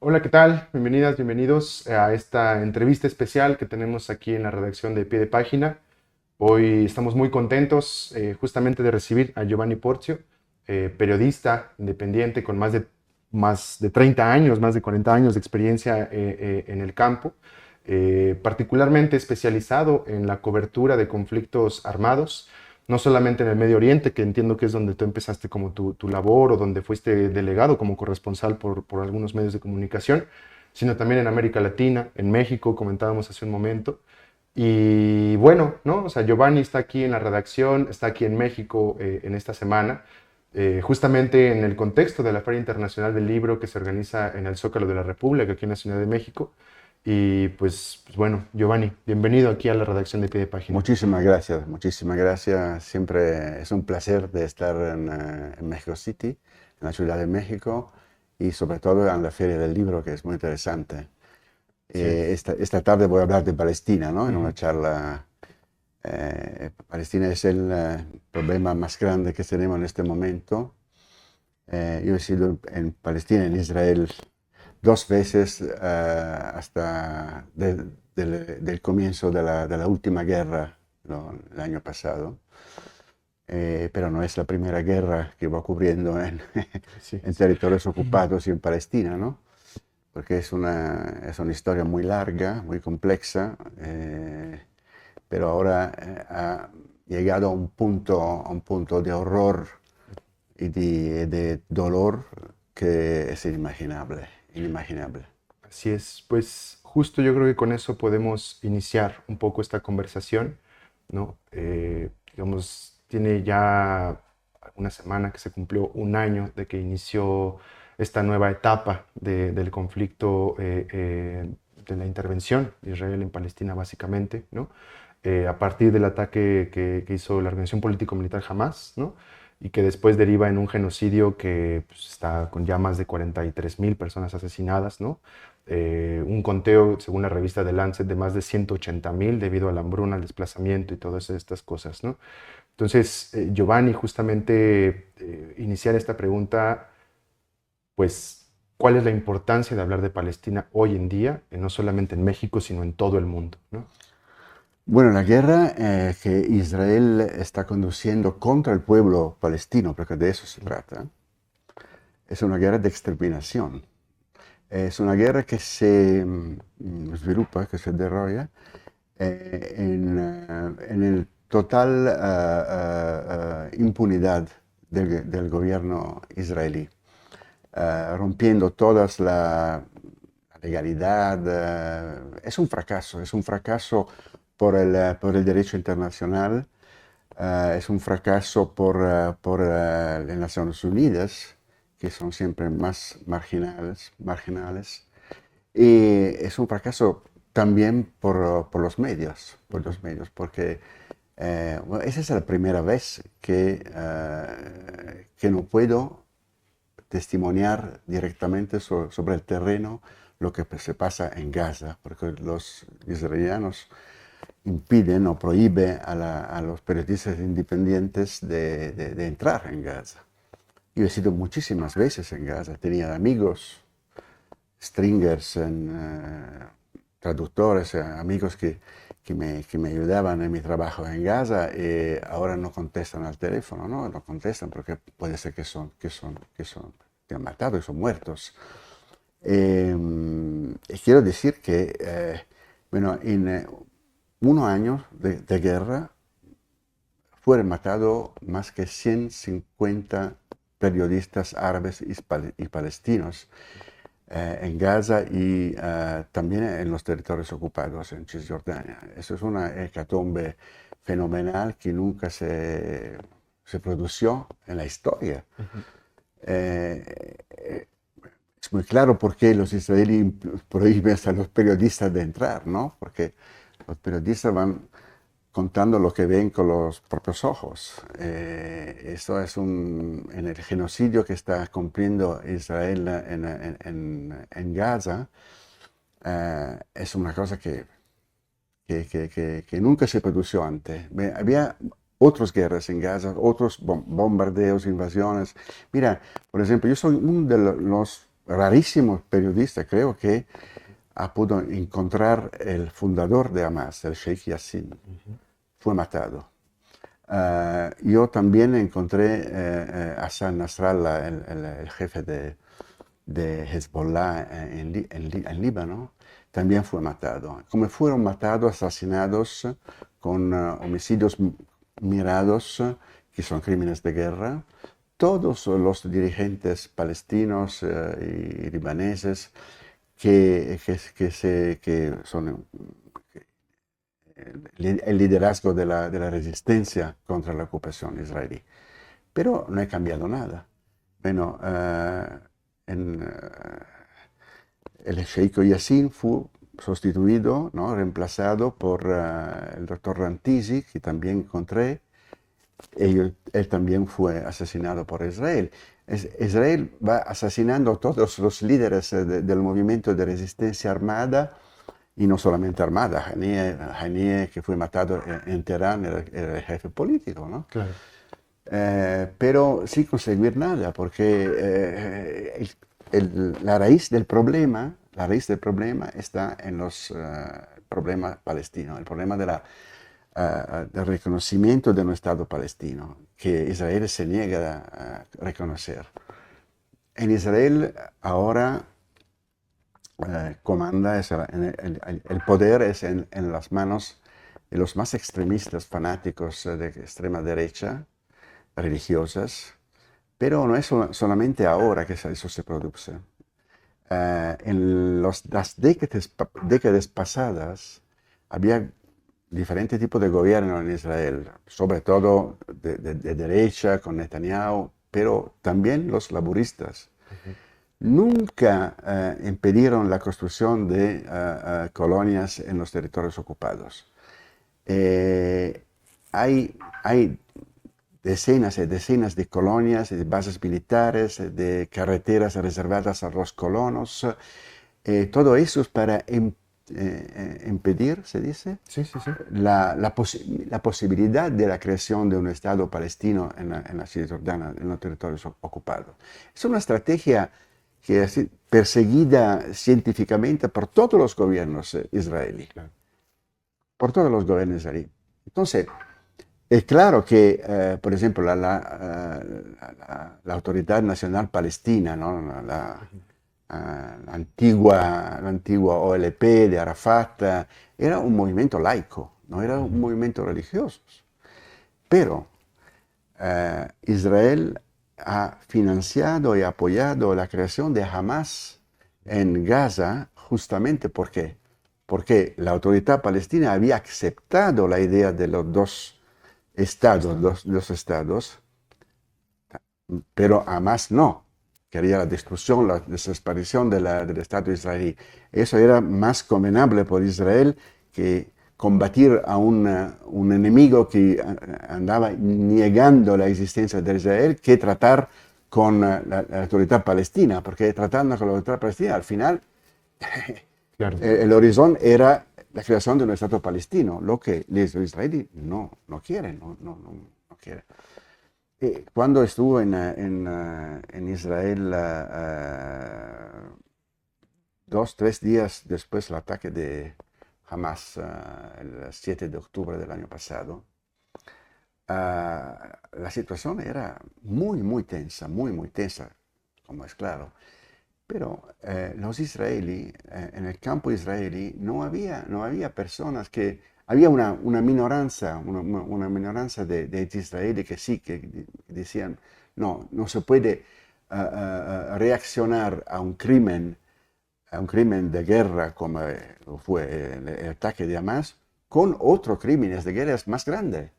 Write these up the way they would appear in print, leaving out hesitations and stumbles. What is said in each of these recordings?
Hola, ¿qué tal? Bienvenidas, bienvenidos a esta entrevista especial que tenemos aquí en la redacción de Pie de Página. Hoy estamos muy contentos justamente de recibir a Giovanni Porzio, periodista independiente con más de 30 años, más de 40 años de experiencia en el campo, particularmente especializado en la cobertura de conflictos armados, no solamente en el Medio Oriente, que entiendo que es donde tú empezaste como tu labor o donde fuiste delegado como corresponsal por algunos medios de comunicación, sino también en América Latina, en México, comentábamos hace un momento. Y bueno, ¿no? O sea, Giovanni está aquí en la redacción, está aquí en México en esta semana, justamente en el contexto de la Feria Internacional del Libro que se organiza en el Zócalo de la República, aquí en la Ciudad de México. Y pues bueno, Giovanni, bienvenido aquí a la redacción de Pie de Página. Muchísimas gracias, muchísimas gracias. Siempre es un placer de estar en México City, en la Ciudad de México y sobre todo en la Feria del Libro, que es muy interesante. Así es. Esta tarde voy a hablar de Palestina, ¿no? En una Ujú. charla. Palestina es el problema más grande que tenemos en este momento. Yo he sido en Palestina, en Israel, dos veces del comienzo de la última guerra, ¿no? El año pasado. Pero no es la primera guerra que va cubriendo Así en es. territorios ocupados y en Palestina, ¿no? Porque es una historia muy larga, muy compleja, pero ahora ha llegado a un punto de horror y de dolor que es inimaginable, inimaginable. Así es, pues justo yo creo que con eso podemos iniciar un poco esta conversación, ¿no? Digamos, tiene ya una semana que se cumplió un año de que inició esta nueva etapa del conflicto, de la intervención de Israel en Palestina, básicamente, ¿no? A partir del ataque que hizo la organización político-militar Hamas, ¿no? Y que después deriva en un genocidio que pues, está con ya más de 43.000 personas asesinadas, ¿no? Un conteo, según la revista The Lancet, de más de 180.000 debido a la hambruna, al desplazamiento y todas estas cosas, ¿no? Entonces, Giovanni, justamente iniciar esta pregunta, pues, ¿cuál es la importancia de hablar de Palestina hoy en día, no solamente en México, sino en todo el mundo, ¿no? Bueno, la guerra que Israel está conduciendo contra el pueblo palestino, porque de eso se trata, es una guerra de exterminación. Es una guerra que se sviluppa, que se desarrolla en el total impunidad del gobierno israelí, rompiendo todas la legalidad. Es un fracaso por el derecho internacional, es un fracaso por las Naciones Unidas, que son siempre más marginales, y es un fracaso también por los medios, porque bueno, esa es la primera vez que no puedo testimoniar directamente sobre el terreno lo que se pasa en Gaza, porque los israelianos impiden o prohíben a los periodistas independientes de entrar en Gaza. Yo he sido muchísimas veces en Gaza, tenía amigos, stringers, traductores, amigos que me ayudaban en mi trabajo en Gaza y ahora no contestan al teléfono, ¿no? No contestan porque puede ser que han matado y son muertos. Y quiero decir que, bueno, en unos años de guerra fueron matados más que 150 periodistas árabes y palestinos en Gaza y también en los territorios ocupados en Cisjordania. Eso es una hecatombe fenomenal que nunca se produjo en la historia. Ujú. Eh, es muy claro por qué los israelíes prohíben a los periodistas de entrar, ¿no? Porque los periodistas van contando lo que ven con los propios ojos. Esto es en el genocidio que está cumpliendo Israel en Gaza, es una cosa que nunca se produjo antes. Había otras guerras en Gaza, otros bombardeos, invasiones. Mira, por ejemplo, yo soy uno de los rarísimo periodista, creo que ha podido encontrar el fundador de Hamas, el Sheikh Yassin. Fue matado. Yo también encontré a Hassan Nasrallah, el jefe de Hezbollah en Líbano, también fue matado. Como fueron matados, asesinados con homicidios mirados, que son crímenes de guerra, todos los dirigentes palestinos y libaneses que son el liderazgo de la resistencia contra la ocupación israelí. Pero no ha cambiado nada. Bueno, el Sheikh Yassin fue sustituido, ¿no? Reemplazado por el doctor Rantisi, que también encontré. Él también fue asesinado por Israel. Israel va asesinando a todos los líderes del movimiento de resistencia armada, y no solamente armada. Haniyeh, que fue matado en Teherán, era el jefe político, ¿no? Claro. Pero sin conseguir nada, porque la raíz del problema está en los problemas palestinos, el problema del reconocimiento de un Estado palestino, que Israel se niega a reconocer. En Israel ahora comanda, el poder es en las manos de los más extremistas fanáticos de extrema derecha, religiosas, pero no es solamente ahora que eso se produce. En las décadas pasadas había diferentes tipos de gobierno en Israel, sobre todo de derecha con Netanyahu, pero también los laboristas. Nunca impidieron la construcción de colonias en los territorios ocupados. Hay decenas y decenas de colonias, de bases militares, de carreteras reservadas a los colonos. Todo eso es para impedir, se dice, Sí, sí, sí. la posibilidad de la creación de un Estado palestino en la Cisjordania, en los territorios ocupados. Es una estrategia que es perseguida científicamente por todos los gobiernos israelíes. Claro. Por todos los gobiernos israelíes. Entonces, es claro que, por ejemplo, la Autoridad Nacional Palestina, ¿no? la antigua OLP de Arafat, era un movimiento laico, no era un movimiento religioso. Pero Israel ha financiado y apoyado la creación de Hamas en Gaza justamente porque la autoridad palestina había aceptado la idea de los dos estados, los estados, pero Hamas no. Quería la destrucción, la desaparición del Estado israelí. Eso era más convenable por Israel que combatir a un enemigo que andaba negando la existencia de Israel, que tratar con la autoridad palestina, porque tratando con la autoridad palestina, al final, Claro. el horizonte era la creación de un Estado palestino, lo que los israelíes no quieren, no quieren. Cuando estuvo en Israel, 2, 3 días después del ataque de Hamas, el 7 de octubre del año pasado, la situación era muy tensa, muy tensa, como es claro. Pero los israelíes, en el campo israelí, no había personas que... Había una minoranza, una minoranza de israelíes que sí, que decían, no se puede reaccionar a un crimen de guerra como fue el ataque de Hamas, con otros crímenes de guerra más grandes.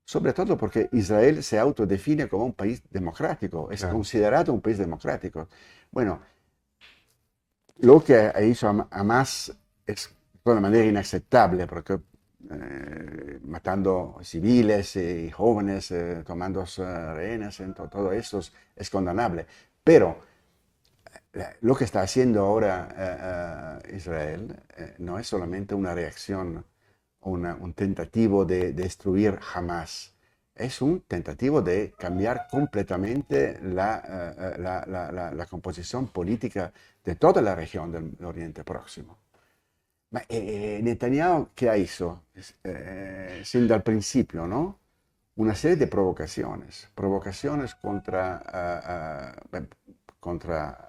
Sobre todo porque Israel se autodefine como un país democrático, es Claro. considerado un país democrático. Bueno, lo que ha hecho Hamas es de una manera inaceptable, porque matando civiles y jóvenes, tomando rehenes, todo eso es condenable. Pero lo que está haciendo ahora Israel no es solamente una reacción, un tentativo de destruir Hamas, es un tentativo de cambiar completamente la composición política de toda la región del Oriente Próximo. Ma Netanyahu che hizo? Sin dal principio, ¿no? Una serie de provocaciones contra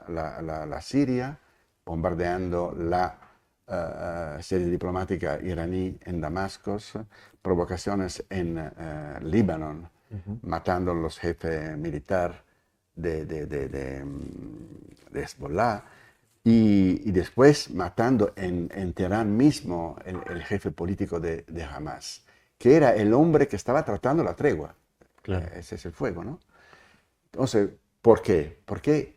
la Siria, bombardeando la sede diplomática iraní en Damasco, provocaciones en Líbano, Ujú. matando a los jefes militares de Hezbollah, y después matando en Teherán mismo el jefe político de Hamas, que era el hombre que estaba tratando la tregua, Claro, ese es el fuego, ¿no? Entonces, ¿por qué? Porque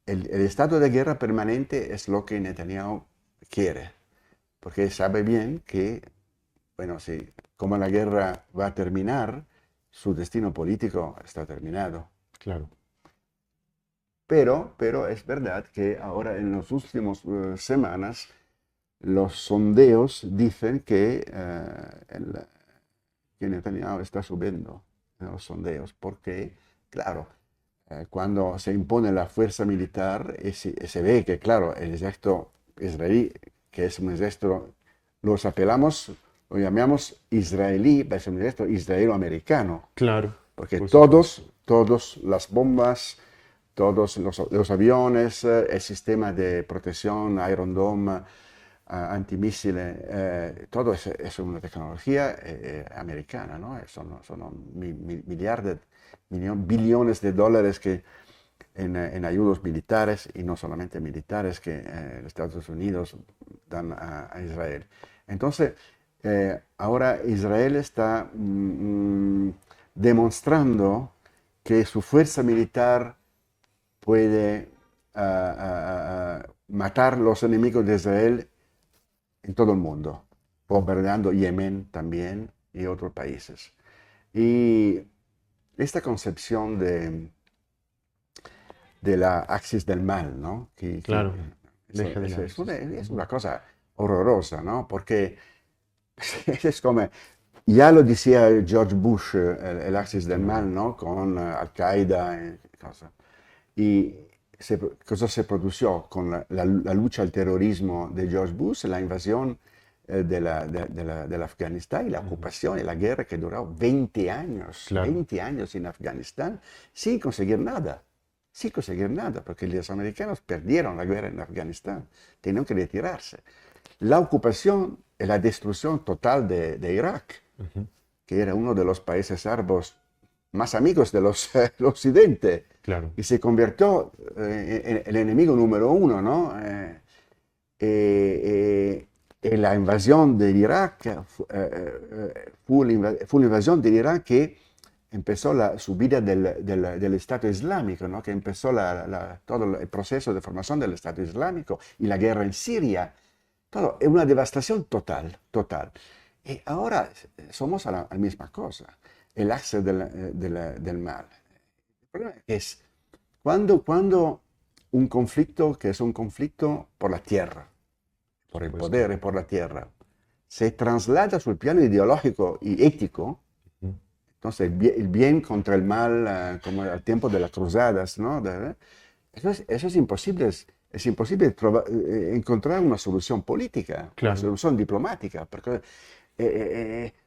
el estado de guerra permanente es lo que Netanyahu quiere, porque sabe bien que, bueno, si como la guerra va a terminar, su destino político está terminado. claro. Pero es verdad que ahora en las últimas semanas los sondeos dicen que Netanyahu está subiendo en los sondeos, porque, claro, cuando se impone la fuerza militar, se ve que, claro, el ejército israelí, que es un ejército, los apelamos, lo llamamos israelí, pero es un ejército israelo-americano, Claro, porque por supuesto. todas las bombas, todos los aviones, el sistema de protección Iron Dome, antimísiles, todo es una tecnología americana, ¿no? Son millardos, billones de dólares que en ayudas militares y no solamente militares que los Estados Unidos dan a Israel. Entonces, ahora Israel está demostrando que su fuerza militar puede matar los enemigos de Israel en todo el mundo, bombardeando Yemen también y otros países. Y esta concepción de la axis del mal, ¿no? Claro, deja de lado. Es una cosa horrorosa, ¿no? Porque es como, ya lo decía George Bush, el axis del mal, ¿no? Con Al-Qaeda y cosas. Y cosa se produjo con la lucha al terrorismo de George Bush, la invasión del Afganistán y la ocupación y la guerra que duró 20 años en Afganistán sin conseguir nada, porque los americanos perdieron la guerra en Afganistán, tenían que retirarse. La ocupación y la destrucción total de Irak, Ujú. que era uno de los países árabes más amigos del occidente, Claro, y se convirtió en el enemigo número uno, ¿no? La invasión de Irak fue una invasión de Irak que empezó la subida del Estado Islámico, ¿no? Que empezó todo el proceso de formación del Estado Islámico y la guerra en Siria. Todo, es una devastación total, total. Y ahora somos a la misma cosa, el axe del mal. El problema es cuando un conflicto que es un conflicto por la tierra, por el supuesto. poder y por la tierra, se traslada sul piano ideológico y ético, Ujú. entonces el bien contra el mal, como al tiempo de las cruzadas, ¿no? Eso es imposible. Es imposible encontrar una solución política, una Claro, solución diplomática, porque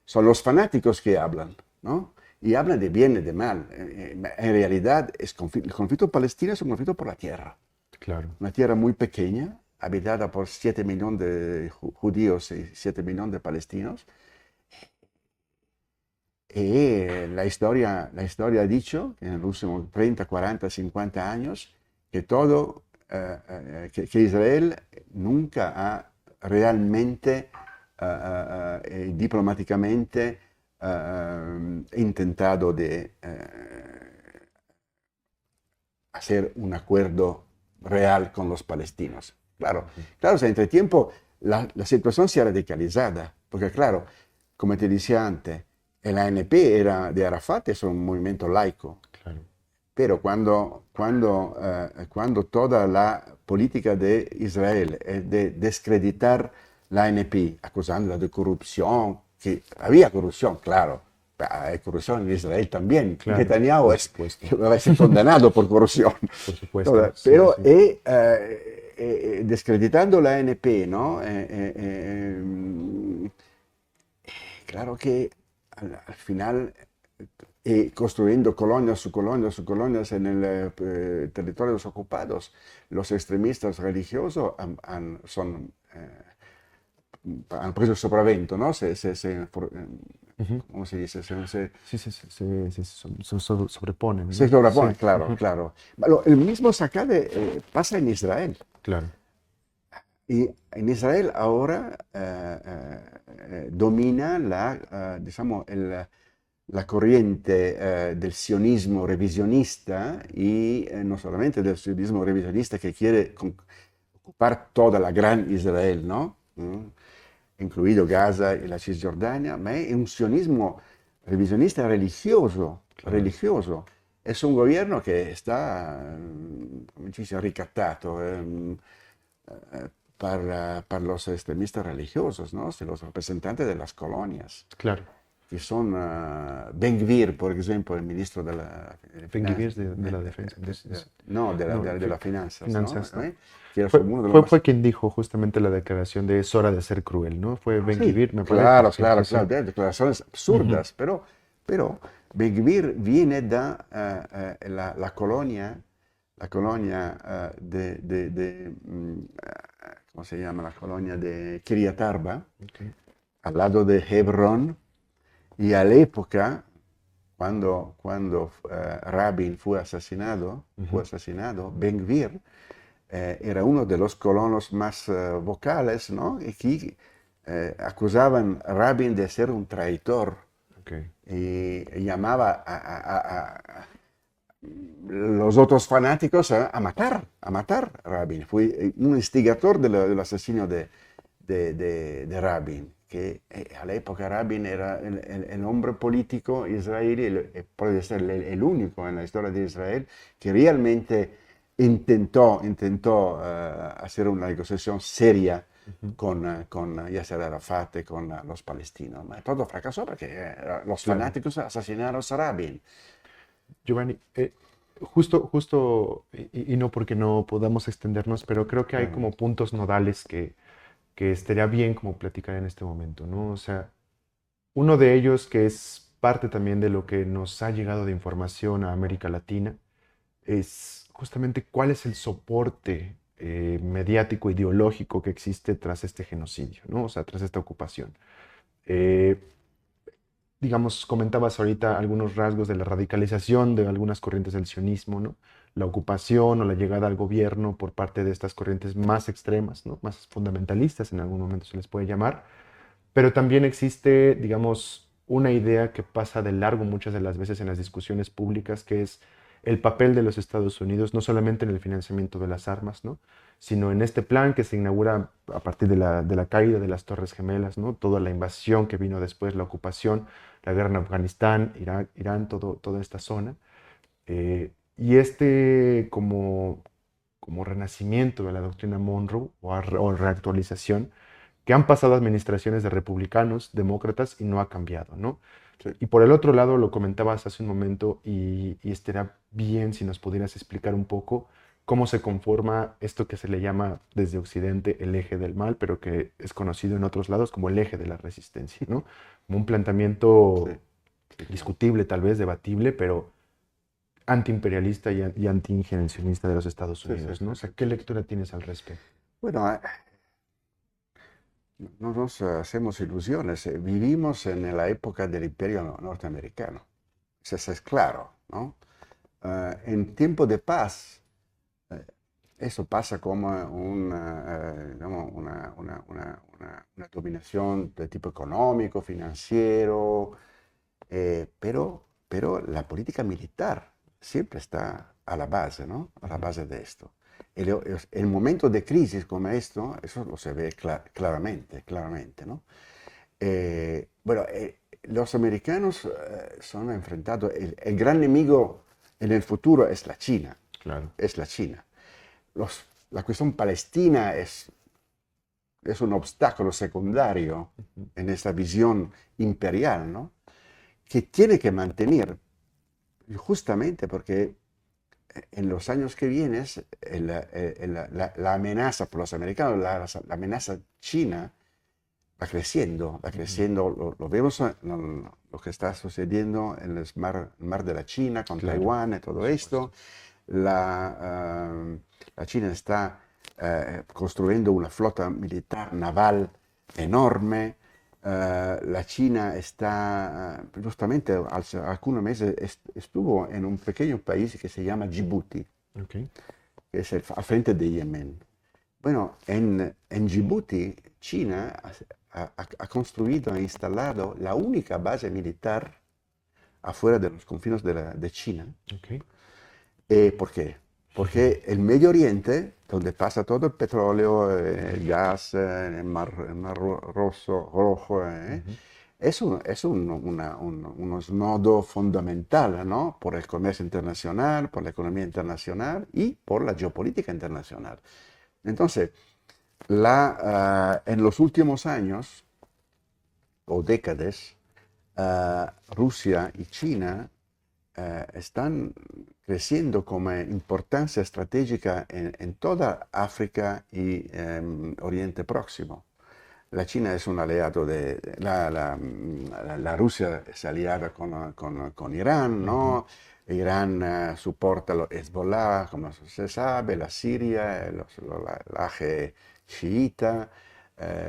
son los fanáticos que hablan, ¿no? Y hablan de bien y de mal. En realidad, el conflicto palestino es un conflicto por la tierra. claro. Una tierra muy pequeña, habitada por 7 millones de judíos y 7 millones de palestinos. Y la historia ha dicho que en los últimos 30, 40, 50 años que Israel nunca ha realmente diplomáticamente intentado de hacer un acuerdo real con los palestinos. Claro, Ujú. claro, o sea, entre tiempo la situación se ha radicalizado, porque claro, como te decía antes, el ANP era de Arafat, es un movimiento laico, Claro, pero cuando toda la política de Israel es de descreditar la ANP, acusándola de corrupción, que había corrupción, claro, Hay corrupción en Israel también. Claro, Netanyahu por es, supuesto. va a ser condenado por corrupción. Por supuesto. Sí, Pero sí. descreditando la ANP, ¿no? Claro que al final, construyendo colonias su colonias su colonias en el territorios ocupados, los extremistas religiosos han preso sopravvento, ¿no? Ujú. ¿Cómo se dice? Sí, se sobreponen, Se ¿no? Sí, sobrepone, claro, ujú, claro. Bueno, el mismo pasa en Israel. claro, Y en Israel ahora domina diciamo, la corriente del sionismo revisionista y no solamente del sionismo revisionista que quiere ocupar toda la gran Israel, ¿no? Incluido Gaza y la Cisjordania, ma è un sionismo revisionista religioso, claro. religioso. Es un gobierno que está, come si dice, ricattato para los extremistas religiosos, ¿no? Los representantes de las colonias, Claro. que son Ben Gvir, por ejemplo, el ministro de Ben-Gvir de la defensa. no, No, de las finanzas, ¿no? finanzas, ¿no? Que era uno de los Fue más... quien dijo justamente la declaración de es hora de ser cruel, ¿no? Fue Sí, Ben-Gvir, me parece. claro, Sí, claro, sí, sí. claro, de declaraciones Ujú, absurdas, pero Ben-Gvir viene da la colonia ¿cómo se llama? La colonia de Kiryat Arba, ok, al lado de Hebrón, y a la época, cuando Rabin ujú, fue asesinado, Ben-Gvir era uno de los colonos más vocales, ¿no? Y que acusaban a Rabin de ser un traidor ok. y llamaba a los otros fanáticos a matar a Rabin. Fue un instigador del asesino de Rabin, que a la época Rabin era el hombre político israelí, puede ser el único en la historia de Israel que realmente intentó hacer una negociación seria Ujú, con Yasser Arafat y con los palestinos. Ma todo fracasó porque los claro. fanáticos asesinaron a Rabin. Giovanni, y no porque no podamos extendernos, pero creo que hay Claro. como puntos nodales que estaría bien como platicar en este momento, ¿no? O sea, uno de ellos que es parte también de lo que nos ha llegado de información a América Latina es justamente cuál es el soporte mediático, ideológico que existe tras este genocidio, ¿no? O sea, tras esta ocupación. Eh, digamos, comentabas ahorita algunos rasgos de la radicalización de algunas corrientes del sionismo, ¿no? La ocupación o la llegada al gobierno por parte de estas corrientes más extremas, ¿no? Más fundamentalistas, en algún momento se les puede llamar, pero también existe, digamos, una idea que pasa de largo muchas de las veces en las discusiones públicas, que es el papel de los Estados Unidos, no solamente en el financiamiento de las armas, ¿no? Sino en este plan que se inaugura a partir de la caída de las Torres Gemelas, ¿no? Toda la invasión que vino después, la ocupación, la guerra en Afganistán, Irak, Irán, toda esta zona. Y este como renacimiento de la doctrina Monroe o reactualización, que han pasado administraciones de republicanos, demócratas y no ha cambiado, ¿no? Sí. Y por el otro lado, lo comentabas hace un momento y estaría bien si nos pudieras explicar un poco cómo se conforma esto que se le llama desde Occidente el eje del mal, pero que es conocido en otros lados como el eje de la resistencia, ¿no? Como un Sí, planteamiento sí, claro. discutible, tal vez debatible, pero antiimperialista y antiinjerencionista de los Estados Sí, sí, Unidos, ¿no? sí, O sea, sí, ¿qué sí. lectura tienes al respecto? Bueno, no nos hacemos ilusiones. Vivimos en la época del imperio norteamericano. Eso es claro, ¿no? En tiempo de paz, eh, eso pasa como digamos, una dominación de tipo económico, financiero, pero la política militar siempre está a la base, ¿no? A la Ujú, base de esto. El momento de crisis como esto, eso lo se ve claramente, ¿no? Bueno, los americanos son enfrentados, el gran enemigo en el futuro claro. es la China. La cuestión palestina es un obstáculo secundario Ujú, en esta visión imperial, ¿no? que tiene que mantener, justamente porque en los años que vienen la amenaza por los americanos, la amenaza china va creciendo, lo vemos lo que está sucediendo en el mar de la China, con Claro, Taiwán y todo por esto. supuesto. La China está construyendo una flota militar naval enorme. La China está, justamente hace algunos meses estuvo en un pequeño país que se llama Djibouti, Ok, que es al frente de Yemen. Bueno, en Djibouti, China ha construido e instalado la única base militar afuera de los confines de China. ok. ¿Por qué? Porque el Medio Oriente, donde pasa todo el petróleo, el gas, el mar rojo, Ujú. es unos nodo fundamental, ¿no? Por el comercio internacional, por la economía internacional y por la geopolítica internacional. Entonces, en los últimos años o décadas, Rusia y China están creciendo como importancia estratégica en toda África y Oriente Próximo. La China es un aliado la Rusia es aliada con Irán, Ujú. ¿no? Irán soporta los Hezbollah, como se sabe, la Siria, la AG chiita,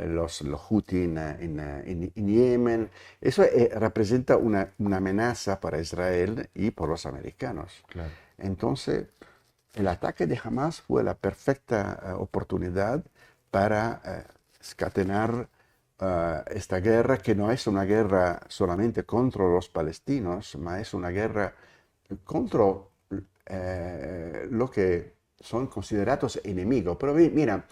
los Houthi en Yemen. Eso representa una amenaza para Israel y por los americanos. Claro, Entonces, el ataque de Hamas fue la perfecta oportunidad para escatenar esta guerra, que no es una guerra solamente contra los palestinos, sino es una guerra contra lo que son considerados enemigos. Pero mira,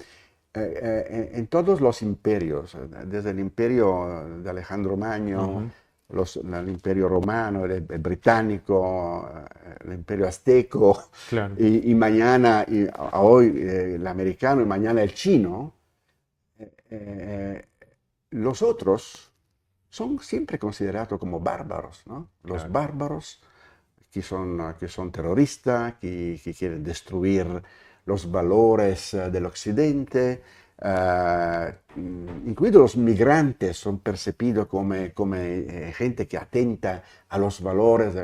en todos los imperios, desde el imperio de Alejandro Magno, ujú, el imperio romano, el británico, el imperio azteco, claro, y mañana, a hoy el americano y mañana el chino, eh, los otros son siempre considerados como bárbaros, ¿no? Los claro. bárbaros que son terroristas, que quieren destruir los valores del occidente, incluidos los migrantes, son percibidos como gente que atenta a los valores.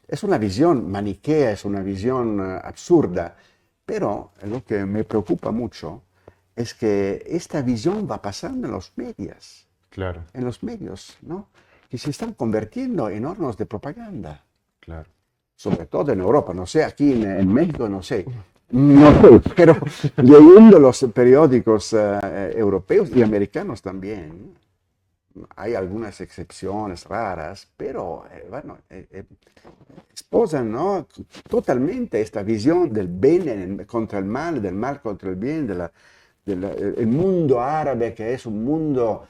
Es una visión maniquea, es una visión absurda, pero lo que me preocupa mucho es que esta visión va pasando Claro, en los medios, ¿no? Que se están convirtiendo en hornos de propaganda, claro. sobre todo en Europa, no sé, aquí en México, no sé. No sé, pero leyendo los periódicos europeos y americanos también, hay algunas excepciones raras, pero bueno, esposan, ¿no? Totalmente esta visión del bien contra el mal, del mal contra el bien, el mundo árabe, que es un mundo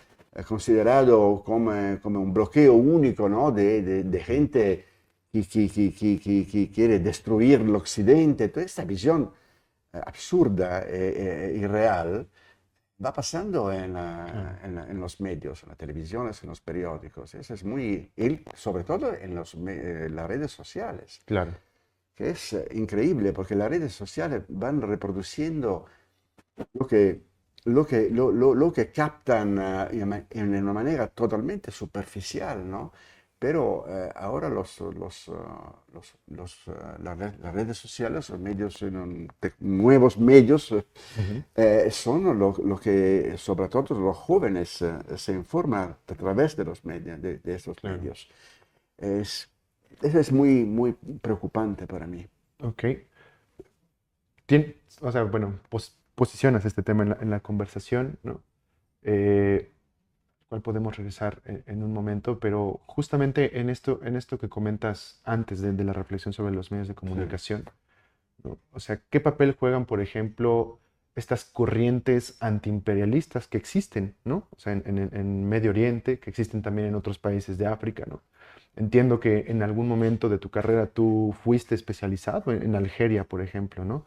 considerado como un bloqueo único, ¿no? De gente que quiere destruir el occidente. Toda esta visión absurda e irreal va pasando Claro, en los medios, en las televisiones, en los periódicos. Eso es sobre todo en las redes sociales, claro. que es increíble porque las redes sociales van reproduciendo lo que, lo que captan en una manera totalmente superficial, ¿no? Pero ahora las redes sociales, los medios, nuevos medios, Ujú, son lo que, sobre todo los jóvenes, se informan a través de los medios, de estos claro. medios. Es, Eso es muy, muy preocupante para mí. Ok. O sea, bueno, posicionas este tema en la conversación, ¿no? Al cual podemos regresar en un momento, pero justamente en esto que comentas antes de la reflexión sobre los medios de Sí. comunicación, ¿no? O sea, ¿qué papel juegan, por ejemplo, estas corrientes antiimperialistas que existen, ¿no? O sea, en Medio Oriente, que existen también en otros países de África, ¿no? Entiendo que en algún momento de tu carrera tú fuiste especializado en Algeria, por ejemplo, ¿no?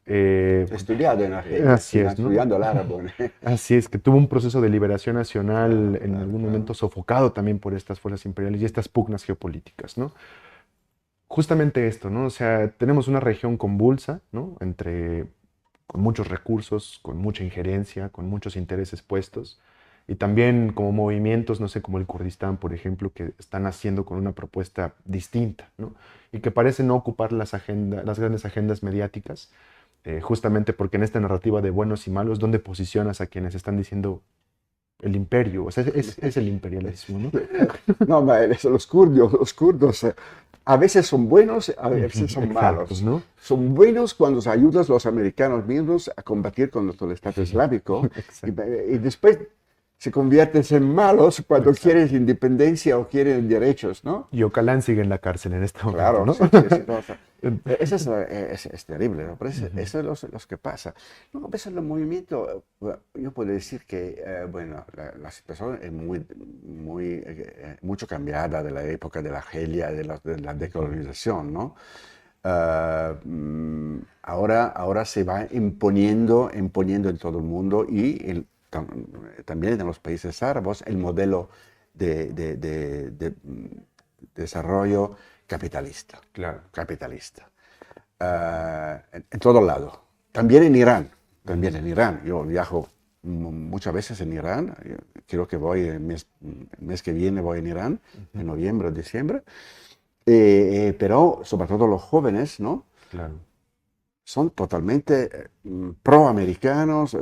Estudiado en Argelia, Así es, ¿no? estudiando el árabe. Así es, que tuvo un proceso de liberación nacional en algún momento sofocado también por estas fuerzas imperiales y estas pugnas geopolíticas, ¿no? Justamente esto, ¿no? O sea, tenemos una región convulsa, ¿no? Con muchos recursos, con mucha injerencia, con muchos intereses puestos, y también como movimientos, no sé, como el Kurdistán, por ejemplo, que están haciendo con una propuesta distinta, ¿no? Y que parecen no ocupar las grandes agendas mediáticas, justamente porque en esta narrativa de buenos y malos, ¿dónde posicionas a quienes están diciendo el imperio? O sea, es el imperialismo, ¿no? No, ma los kurdos a veces son buenos, a veces son Exacto, malos. ¿no? Son buenos cuando se ayudan los americanos mismos a combatir contra el Estado Islámico Exacto. y después se convierten en malos cuando Exacto. quieren independencia o quieren derechos, ¿no? Y Ocalán sigue en la cárcel en este momento, Claro, ¿no? sí, sí, sí, no, o sea, eso es terrible, ¿no? Pero Ujú. eso es lo que pasa. No, a veces el movimiento, bueno, yo puedo decir que, bueno, la situación es mucho cambiada de la época de la Argelia, de la decolonización, ¿no? Ahora se va imponiendo en todo el mundo y también en los países árabes el modelo de desarrollo capitalista, Claro. capitalista. En todo lado. También en Irán, también en Irán. Yo viajo muchas veces en Irán. Creo que voy el mes que viene voy en Irán, en noviembre o diciembre. Pero sobre todo los jóvenes, ¿no? Claro. Son totalmente pro-americanos.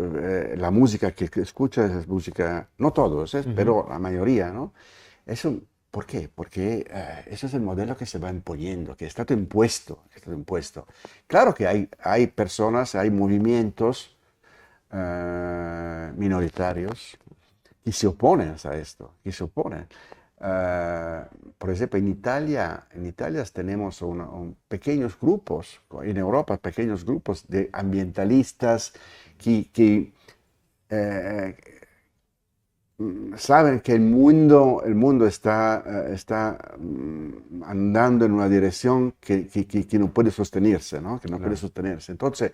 La música que escuchas es música, no todos, Ujú. pero la mayoría, ¿no? Eso, ¿por qué? Porque ese es el modelo que se va imponiendo, que está impuesto, que está impuesto. Claro que hay personas, hay movimientos minoritarios que se oponen a esto, que se oponen. Por ejemplo, en Italia tenemos pequeños grupos, en Europa pequeños grupos de ambientalistas que eh, saben que el mundo está andando en una dirección que no puede sostenerse, ¿no? Que no puede Claro. sostenerse. Entonces,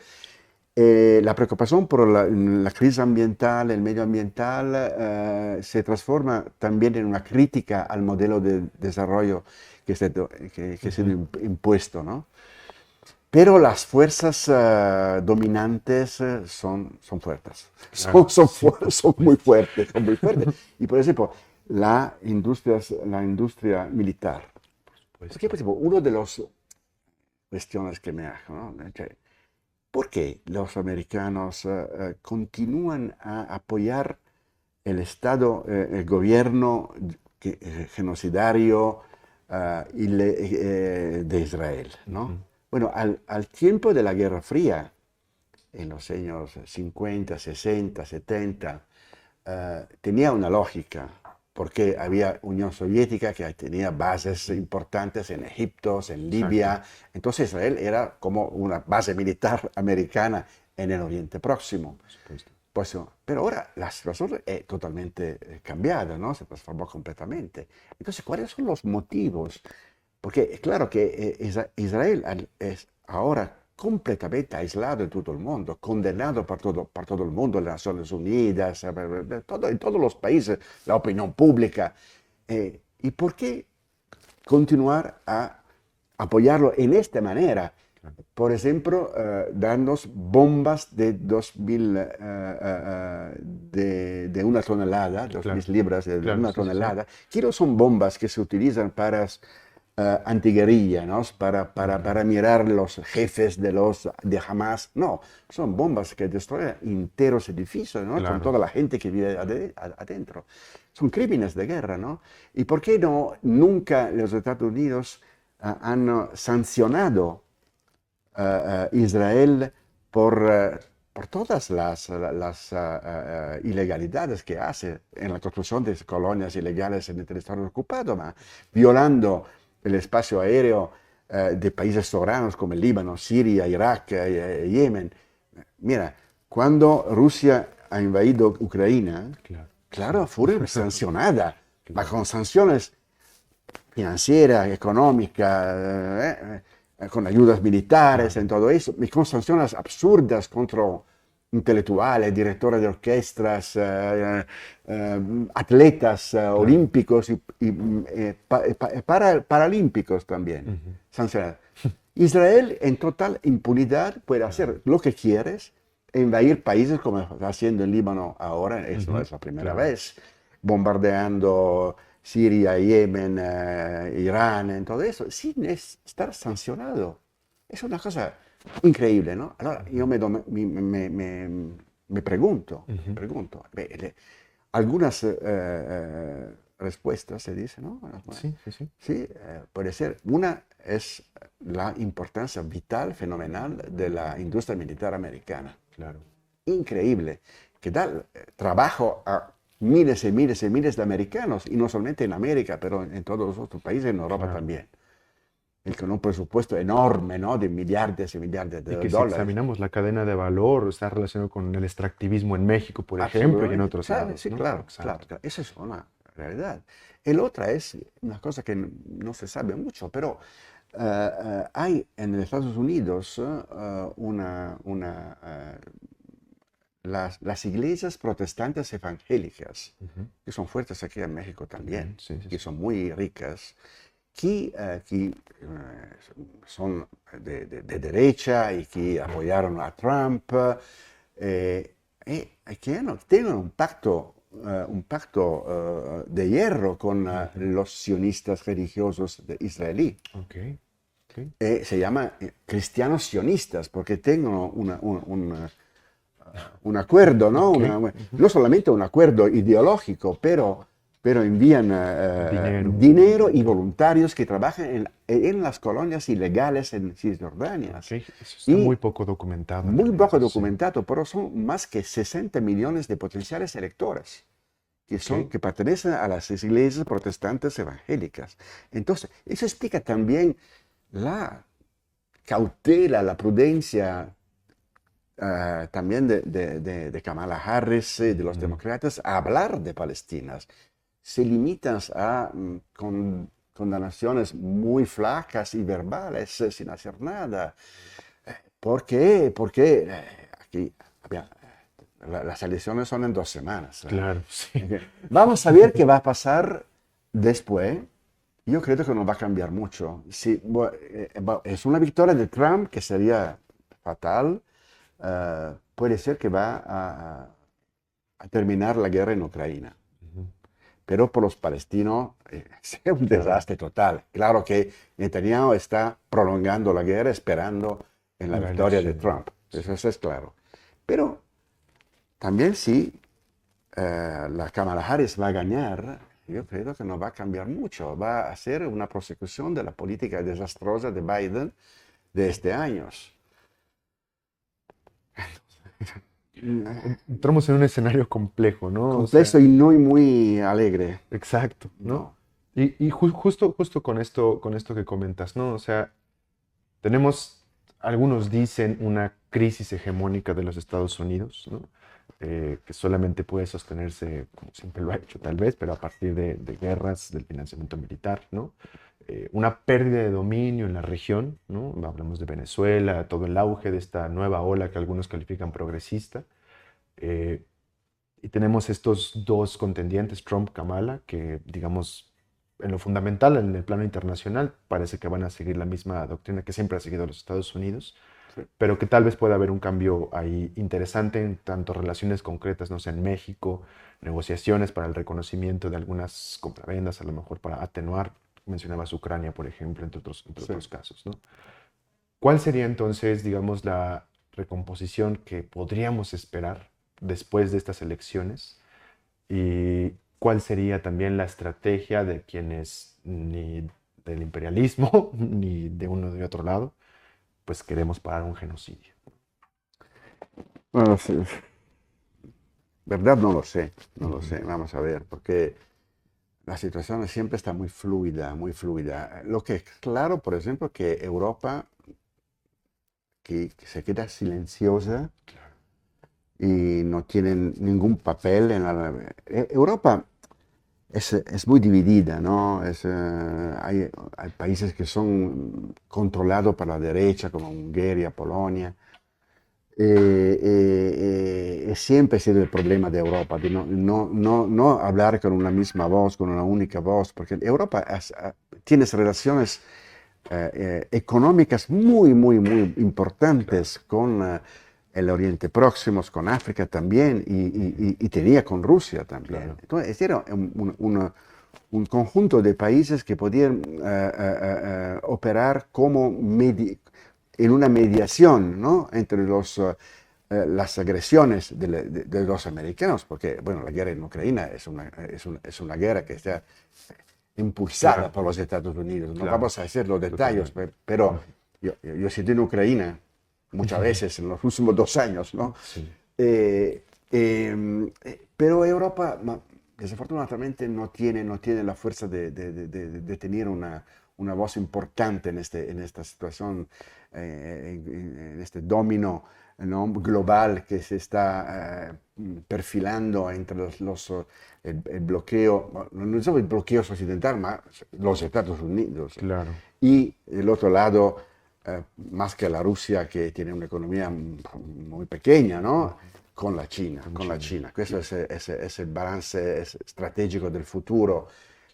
la preocupación por la crisis ambiental, el medio ambiental, se transforma también en una crítica al modelo de desarrollo que ha sido Ujú. impuesto, ¿no? Pero las fuerzas dominantes son fuertes, Claro. Sí, por son muy supuesto. fuertes, son muy fuertes. Y por ejemplo, la industria militar. Por Porque, supuesto. por ejemplo, una de las cuestiones que me hago, ¿no? ¿Por qué los americanos continúan a apoyar el Estado, el gobierno genocidario de Israel, Ujú. ¿no? Bueno, al tiempo de la Guerra Fría, en los años 50, 60, 70, tenía una lógica, porque había Unión Soviética que tenía bases importantes en Egipto, en Exacto. Libia, entonces Israel era como una base militar americana en el Oriente Próximo. Por supuesto. Pues, pero ahora la situación es totalmente cambiada, ¿no? Se transformó completamente. Entonces, ¿cuáles son los motivos? Porque es claro que Israel es ahora completamente aislado en todo el mundo, condenado por todo el mundo, las Naciones Unidas, en todos los países, la opinión pública. ¿Y por qué continuar a apoyarlo en esta manera? Claro. Por ejemplo, darnos bombas de 2000, de una tonelada, dos Claro. mil libras de Claro. una Sí, sí, sí. tonelada, que no son bombas que se utilizan para antiguerrilla, ¿no? Ujú. Para mirar los jefes de Hamas. No, son bombas que destruyen enteros edificios, ¿no? Con Claro. toda la gente que vive adentro. Son crímenes de guerra, ¿no? ¿Y por qué no nunca los Estados Unidos han sancionado Israel por todas las ilegalidades que hace en la construcción de colonias ilegales en el territorio ocupado, violando el espacio aéreo de países soberanos como el Líbano, Siria, Irak, Yemen? Mira, cuando Rusia ha invadido Ucrania, Claro. Sí. claro, fue sancionada, Claro. con sanciones financiera, económica, con ayudas militares, en todo eso, y con sanciones absurdas contra intelectuales, directores de orquestas, atletas olímpicos y paralímpicos también, Ujú. sancionados. Israel en total impunidad puede hacer lo que quieres e invadir países como está haciendo en Líbano ahora, eso no Ujú. es la primera Claro. vez, bombardeando Siria, Yemen, Irán, en todo eso, sin estar sancionado. Es una cosa increíble, ¿no? Allora io me Ujú. pregunto, algunas respuestas se dice, ¿no? Sí, sí, sí. Sí, puede ser. Una es la importancia vital, fenomenal de la industria militar americana. Claro. Increíble, que da trabajo a miles y miles y miles de americanos, y no solamente en América, pero en todos los otros países, en Europa Claro. también. Y con un presupuesto enorme, ¿no? De millardes y millardes Y de que si dólares. examinamos la cadena de valor, está relacionado con el extractivismo en México, por ejemplo, y en Absolutamente, otros ¿sabe? lados, Sí, ¿no? claro, claro, Exacto. claro. Esa es una realidad. El otra es una cosa que no se sabe mucho, pero hay en Estados Unidos las iglesias protestantes evangélicas, Ujú. que son fuertes aquí en México también, También, sí, sí, que sí. son muy ricas, que son de derecha y que apoyaron a Trump, y que tienen un pacto de hierro con Ujú. los sionistas religiosos israelí. Ok, ok. Se llama cristianos sionistas porque tienen un acuerdo, ¿no? Ok. Ujú. No solamente un acuerdo ideológico, pero envían Dinero. dinero y voluntarios que trabajan en las colonias ilegales en Cisjordania. Ok. Eso está muy Y poco documentado en muy realidad, poco sí. documentado, pero son más que 60 millones de potenciales electores Ok. que pertenecen a las iglesias protestantes evangélicas. Entonces, eso explica también la cautela, la prudencia también de Kamala Harris, de los Ujú. demócratas, a hablar de Palestina. Se limitan a condenaciones muy flacas y verbales, sin hacer nada. ¿Por qué? Porque aquí las elecciones son en 2 semanas. Claro, sí. Vamos a ver qué va a pasar después. Yo creo que no va a cambiar mucho. Sí, es una victoria de Trump que sería fatal. Puede ser que va a terminar la guerra en Ucrania. Ujú. Pero por los palestinos es un Claro. desastre total. Claro que Netanyahu está prolongando la guerra esperando en la La victoria de elección. Trump. Sí. Eso es claro. Pero también si la Kamala Harris va a ganar, yo creo que no va a cambiar mucho. Va a ser una prosecución de la política desastrosa de Biden de este año. Entramos en un escenario complejo, ¿no? O sea, Complejo y no muy alegre. exacto, ¿no? No. Y justo con esto que comentas, ¿no? O sea, tenemos, algunos dicen, una crisis hegemónica de los Estados Unidos, ¿no? Que solamente puede sostenerse, como siempre lo ha hecho tal vez, pero a partir de guerras, del financiamiento militar, ¿no? Una pérdida de dominio en la región, ¿no? Hablamos de Venezuela, todo el auge de esta nueva ola que algunos califican progresista. eh, y tenemos estos dos contendientes, Trump-Kamala, que digamos, en lo fundamental, en el plano internacional, parece que van a seguir la misma doctrina que siempre ha seguido los Estados Unidos, Sí. pero que tal vez pueda haber un cambio ahí interesante en tanto relaciones concretas, no sé, en México, negociaciones para el reconocimiento de algunas compravendas, a lo mejor para atenuar, mencionabas Ucrania, por ejemplo, entre Sí. otros casos, ¿no? ¿Cuál sería entonces, digamos, la recomposición que podríamos esperar después de estas elecciones? ¿Y cuál sería también la estrategia de quienes ni del imperialismo ni de uno de otro lado, pues queremos parar un genocidio? Bueno, sí, verdad no lo sé, no lo Ujú. sé. Vamos a ver, porque la situación siempre está muy fluida, muy fluida. Lo que es claro, por ejemplo, que Europa que se queda silenciosa y no tiene ningún papel en la... Europa es muy dividida, ¿no? Hay países que son controlados por la derecha, como Hungría, Polonia. Siempre ha sido el problema de Europa, de no hablar con una misma voz, con una única voz, porque Europa tiene relaciones económicas muy importantes con el Oriente Próximo, con África también, y tenía con Rusia también. Claro. Entonces era un conjunto de países que podían operar como en una mediación, ¿no? Entre las agresiones de los americanos, porque bueno, la guerra en Ucrania es una guerra que está impulsada Claro. por los Estados Unidos. No Claro. vamos a decir los detalles, Totalmente. pero yo he sido en Ucrania muchas veces en los últimos 2 años, ¿no? Sí, Pero Europa, desafortunadamente, no tiene la fuerza de tener una voz importante en esta situación, en este dominio, ¿no? Global que se está perfilando entre el bloqueo, no solo el bloqueo occidental, más los Estados Unidos. claro. Y el otro lado, más que la Rusia, que tiene una economía muy pequeña, ¿no? Con la China. Questo es el balance estratégico del futuro,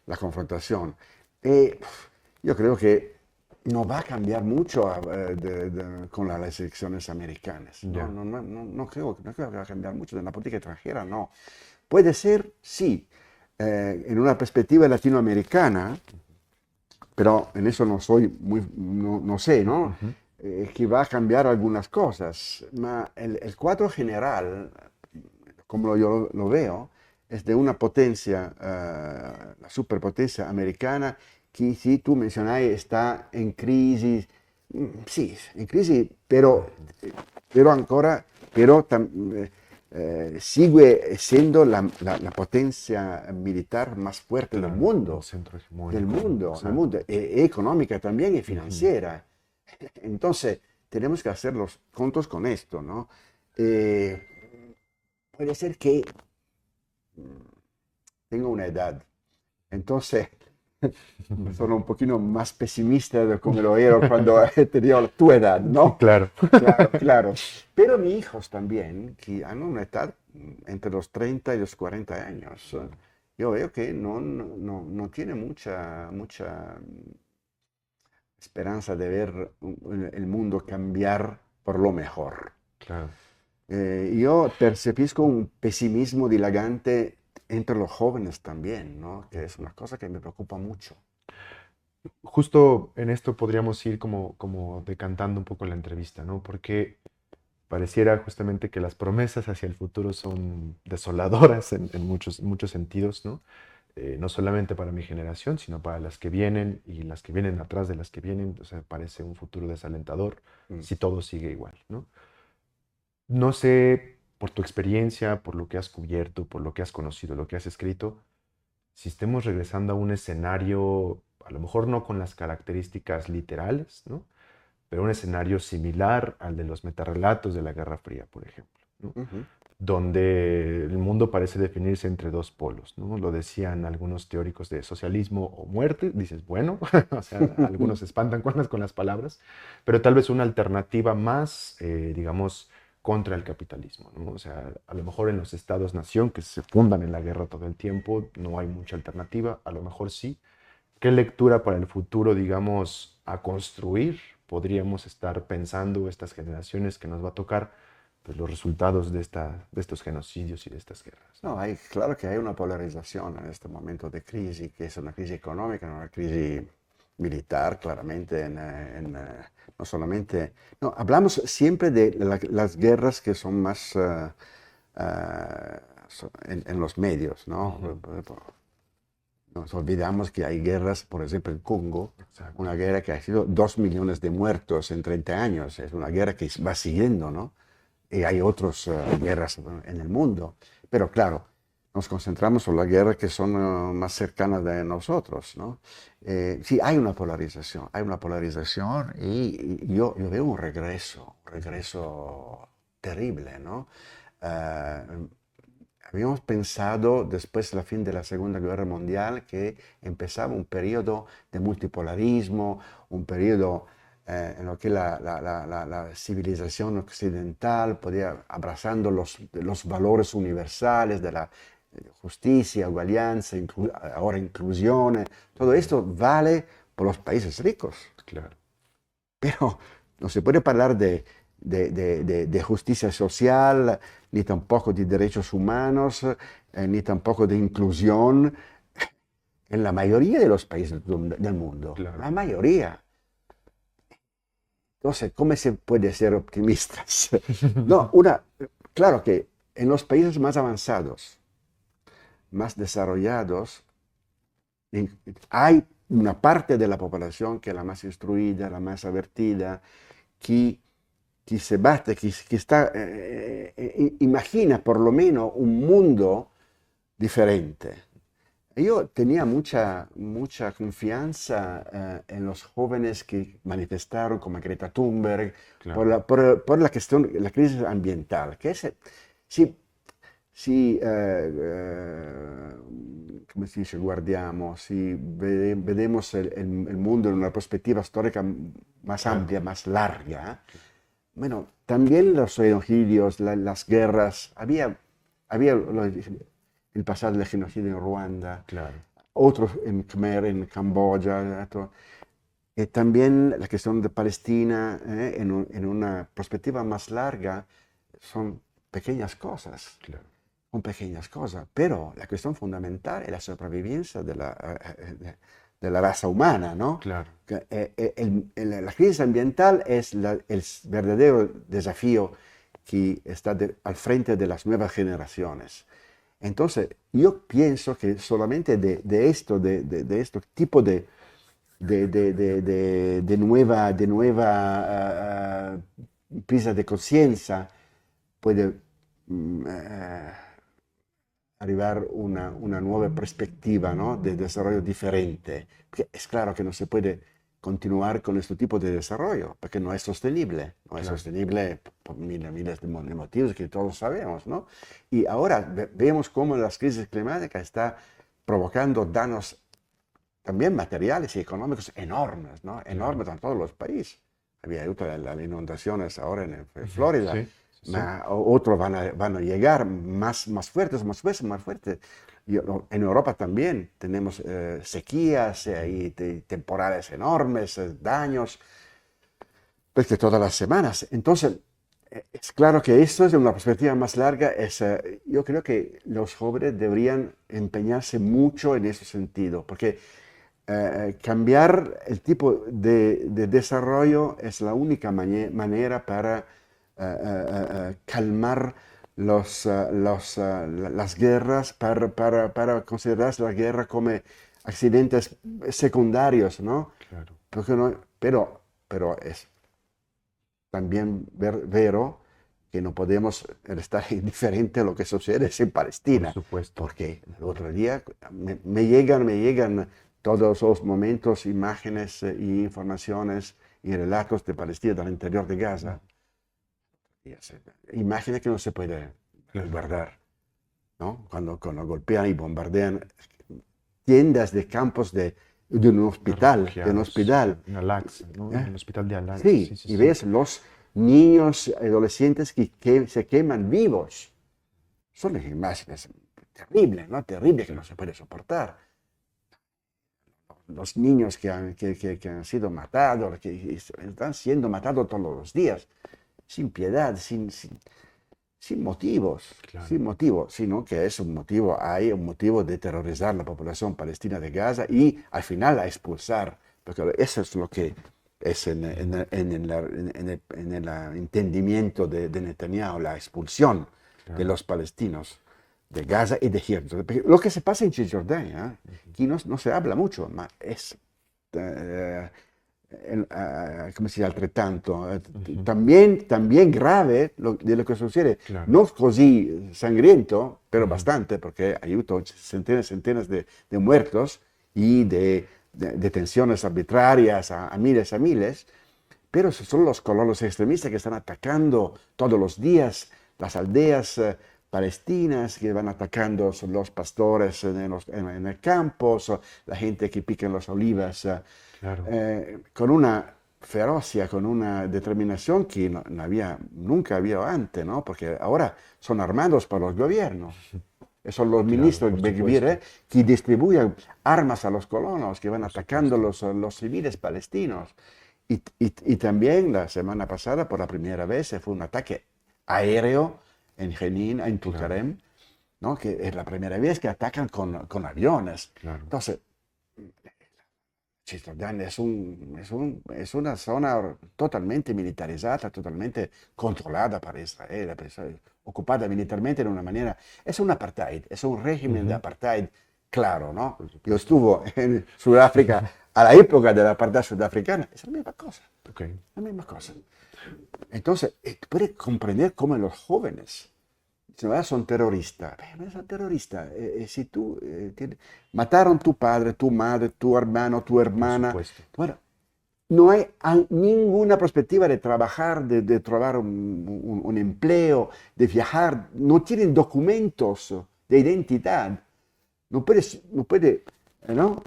la confrontación. Y yo creo que no va a cambiar mucho con las elecciones americanas. No, Ya. no creo que va a cambiar mucho de la política extranjera, no. Puede ser, sí, en una perspectiva latinoamericana, pero en eso no sé, ¿no? Ujú. Que va a cambiar algunas cosas. Ma el cuadro general, como yo lo veo, es de una potencia, la superpotencia americana, que si tú mencionas está en crisis, sí, en crisis, pero ancora, sigue siendo la potencia militar más fuerte del Claro. mundo El centro del hegemónico, ¿no? mundo, del Exacto. mundo, económica también y Ujú. financiera. Entonces, tenemos que hacer los contos con esto, ¿no? Eh, puede ser que tengo una edad, entonces soy un poquito más pesimista de como lo era cuando tenía tu edad, ¿no? Claro. Claro, claro. Pero mis hijos también, que han una edad entre los 30 y los 40 años, yo veo que no tiene mucha esperanza de ver el mundo cambiar por lo mejor. Claro. Yo percibisco un pesimismo dilagante entre los jóvenes también, ¿no? Que es una cosa que me preocupa mucho. Justo en esto podríamos ir como decantando un poco la entrevista, ¿no? Porque pareciera justamente que las promesas hacia el futuro son desoladoras en muchos sentidos, ¿no? No solamente para mi generación, sino para las que vienen y las que vienen atrás de las que vienen. O sea, parece un futuro desalentador Mm. si todo sigue igual, ¿no? No sé, por tu experiencia, por lo que has cubierto, por lo que has conocido, lo que has escrito, si estemos regresando a un escenario, a lo mejor no con las características literales, ¿no? Pero un escenario similar al de los metarrelatos de la Guerra Fría, por ejemplo, ¿no? Ujú. Donde el mundo parece definirse entre dos polos, ¿no? Lo decían algunos teóricos de socialismo o muerte, dices, bueno, o sea, algunos se espantan con las palabras, pero tal vez una alternativa más, digamos, contra el capitalismo, ¿no? O sea, a lo mejor en los estados-nación que se fundan en la guerra todo el tiempo, no hay mucha alternativa, a lo mejor sí. ¿Qué lectura para el futuro, digamos, a construir podríamos estar pensando estas generaciones que nos va a tocar, pues, los resultados de estos genocidios y de estas guerras, No, ¿no? claro que hay una polarización en este momento de crisis, que es una crisis económica, una crisis militar, claramente, no solamente... No, hablamos siempre de las guerras que son más en los medios, ¿no? Ujú. Nos olvidamos que hay guerras, por ejemplo, en Congo, Exacto. una guerra que ha sido 2 millones de muertos en 30 años, es una guerra que va siguiendo, ¿no? Y hay otras guerras en el mundo, pero claro, nos concentramos en las guerras que son más cercanas de nosotros, ¿no? Sí, hay una polarización y yo veo un regreso terrible, ¿no? habíamos pensado, después del fin de la Segunda Guerra Mundial, que empezaba un periodo de multipolarismo, un periodo en lo que la civilización occidental podía, abrazando los valores universales de la justicia, igualdad, ahora inclusión, todo esto vale por los países ricos. Claro. Pero no se puede hablar de justicia social, ni tampoco de derechos humanos, ni tampoco de inclusión en la mayoría de los países del mundo. Claro. La mayoría. Entonces, ¿cómo se puede ser optimistas? No, claro que en los países más avanzados, más desarrollados, hay una parte de la población que es la más instruida, la más avertida, que se bate, que está, imagina por lo menos un mundo diferente. Yo tenía mucha confianza en los jóvenes que manifestaron, como Greta Thunberg, Claro. por la cuestión, la crisis ambiental, que es, si come si dice, guardiamo, si vedemos el mundo en una perspectiva histórica más Claro. amplia, más larga, bueno, también los genocidios, las guerras, había el pasado del genocidio en Ruanda, Claro. otros en Khmer, en Camboya, y también la cuestión de Palestina, en una perspectiva más larga, son pequeñas cosas. Claro. Son pequeñas cosas, pero la cuestión fundamental es la supervivencia de la raza humana, ¿no? Claro. La crisis ambiental es el verdadero desafío que está al frente de las nuevas generaciones. Entonces, yo pienso que solamente de este tipo de nueva presa de conciencia puede arribar una nueva perspectiva, ¿no? De desarrollo diferente. Porque es claro que no se puede continuar con este tipo de desarrollo, porque no es sostenible. No es Claro. sostenible por miles de motivos que todos sabemos, ¿no? Y ahora vemos cómo las crisis climáticas están provocando daños también materiales y económicos enormes, ¿no? Enormes en todos los países. Había las inundaciones ahora en Florida. Sí, sí, sí. Otros van a llegar más fuertes, más fuertes. En Europa también tenemos sequías y temporales enormes, daños, pues, de todas las semanas. Entonces, es claro que esto es de una perspectiva más larga. Yo creo que los jóvenes deberían empeñarse mucho en ese sentido, porque cambiar el tipo de desarrollo es la única manera para calmar las guerras, para considerar la guerra como accidentes secundarios, ¿no? Claro. Pero es también vero que no podemos estar indiferentes a lo que sucede en Por Palestina, supuesto. porque el otro día me llegan todos los momentos, imágenes y informaciones y relatos de Palestina, del interior de Gaza. Imágenes que no se puede Claro. guardar, ¿no? Cuando golpean y bombardean tiendas de campos de un hospital, En Al-Aqsa, ¿no? En el hospital de Al-Aqsa. Sí, Sí, sí, y sí. ves los niños, adolescentes que se queman vivos. Son imágenes terribles, ¿no? Terribles que no se puede soportar. Los niños que han sido matados, que están siendo matados todos los días, sin piedad, sin motivos, Claro. sin motivo, sino que es hay un motivo de terrorizar la población palestina de Gaza y al final a expulsar, porque eso es lo que es en el entendimiento de Netanyahu, la expulsión Claro. de los palestinos de Gaza y de Cisjordania. Lo que se pasa en Cisjordania, aquí no se habla mucho, ma es come si dice, altrettanto, también grave de lo que sucede. Claro. No così sangriento, pero bastante, porque hay centenas de muertos y de detenciones arbitrarias a miles, pero son los colonos extremistas que están atacando todos los días las aldeas palestinas que van atacando los pastores en el campo, la gente que pica las olivas, Claro, con una ferocia, con una determinación que nunca había antes, ¿no? Porque ahora son armados por los gobiernos. Son los claro, ministros por Begbir supuesto, que distribuyen armas a los colonos, que van por atacando supuesto. los civiles palestinos. Y también la semana pasada, por la primera vez, fue un ataque aéreo en Jenin, en Claro, Tulkarem, ¿no? Que es la primera vez que atacan con aviones. claro, Entonces, Cisjordania es una zona totalmente militarizada, totalmente controlada para Israel, ocupada militarmente de una manera. Es un apartheid, es un régimen de ujú, apartheid claro, ¿no? por Yo supuesto. estuve en Sudáfrica a la época del apartheid sudafricana, es la misma cosa, Ok, la misma cosa. Entonces, puede comprender cómo los jóvenes dicen, "Ah, son terroristas. No son terroristas. Si tú mataron tu padre, tu madre, tu hermano, tu por hermana, supuesto. bueno, no hay ninguna perspectiva de trabajar, de trabajar un empleo, de viajar. No tienen documentos de identidad. No puede ¿no?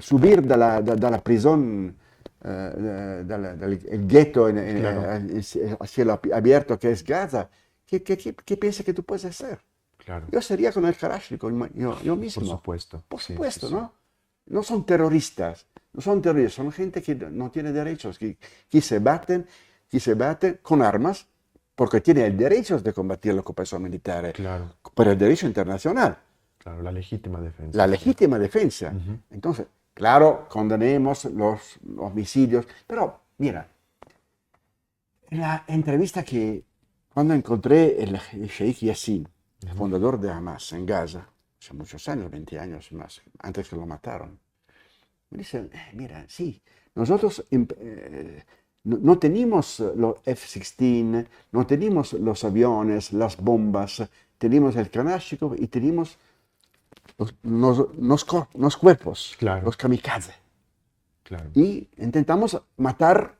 subir dalla prisión, dal ghetto Claro, a cielo abierto que es Gaza. ¿Qué piensa que tú puedes hacer? claro, Yo sería con el Kalashnikov, yo por mismo. supuesto. Por Sí, sí, supuesto, sí. ¿no? No son terroristas, no son terroristas, son gente que no tiene derechos, que se baten con armas porque tiene el derecho de combatir la ocupación militar, Claro, por el derecho internacional, claro, la legítima defensa la sería. legítima defensa. Ujú, Entonces, claro, condenemos los homicidios, pero mira, en la entrevista que cuando encontré el Sheikh Yassin, el ujú. fundador de Hamas en Gaza, hace muchos años, 20 años más, antes que lo mataron, me dicen, mira, sí, nosotros no tenemos los F-16, no tenemos los aviones, las bombas, tenemos el Kalashnikov y tenemos los cuerpos, Claro, los kamikazes. claro. Y intentamos matar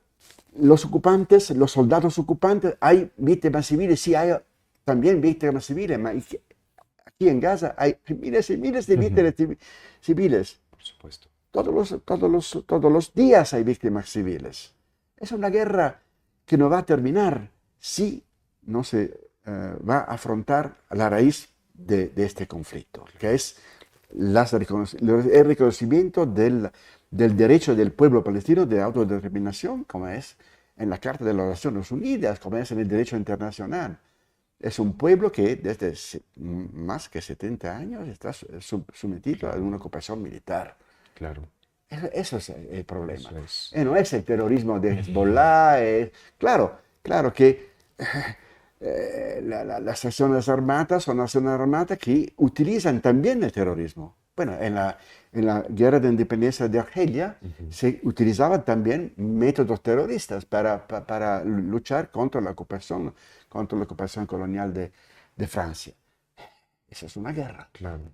los ocupantes, los soldados ocupantes. Hay víctimas civiles, sí, hay también víctimas civiles. Aquí en Gaza hay miles y miles de Ujú, víctimas civiles. por supuesto. Todos los días hay víctimas civiles. Es una guerra que no va a terminar si no se va a afrontar la raíz de este conflicto, que es el reconocimiento del derecho del pueblo palestino de autodeterminación, como es en la Carta de las Naciones Unidas, como es en el derecho internacional. Es un pueblo que desde más que 70 años está sometido a Claro, una ocupación militar. claro. Eso es el problema. Eso es. No es el terrorismo de Hezbollah. Claro, claro que las acciones armadas son acciones armadas que utilizan también el terrorismo. Bueno, en la guerra de independencia de Argelia Ujú, se utilizaban también métodos terroristas para luchar contra la ocupación colonial de Francia. Esa es una guerra. claro,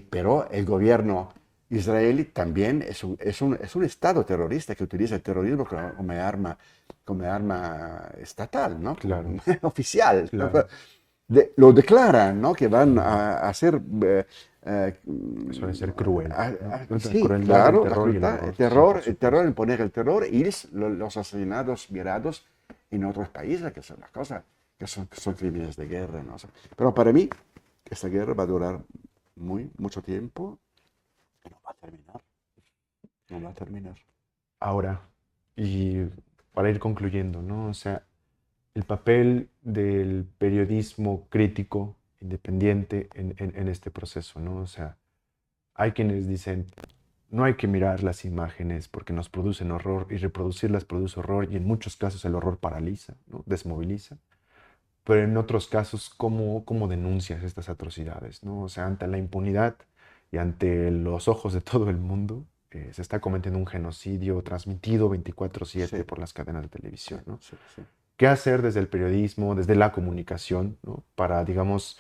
Pero el gobierno israelí también es un Estado terrorista que utiliza el terrorismo como arma estatal, ¿no? claro, Oficial. claro. Lo declaran, ¿no? Que van Ujú. a hacer. eh, Suele ser cruel, ¿no? La sí, crueldad del claro, la terror y el crueldad, el horror. Sí, terror, por el terror, supuesto. imponer el terror y los asesinatos mirados en otros países, que son las cosas, que son crímenes de guerra, ¿no? Pero para mí, esta guerra va a durar mucho tiempo y no va a terminar. No va a terminar. Ahora, y para ir concluyendo, ¿no? O sea, el papel del periodismo crítico, independiente en este proceso, ¿no? O sea, hay quienes dicen, no hay que mirar las imágenes porque nos producen horror y reproducirlas produce horror y en muchos casos el horror paraliza, ¿no? Desmoviliza. Pero en otros casos, ¿cómo denuncias estas atrocidades, ¿no? O sea, ante la impunidad y ante los ojos de todo el mundo, se está cometiendo un genocidio transmitido 24/7 Sí, por las cadenas de televisión, ¿no? sí, sí. ¿Qué hacer desde el periodismo, desde la comunicación, ¿no? Para, digamos,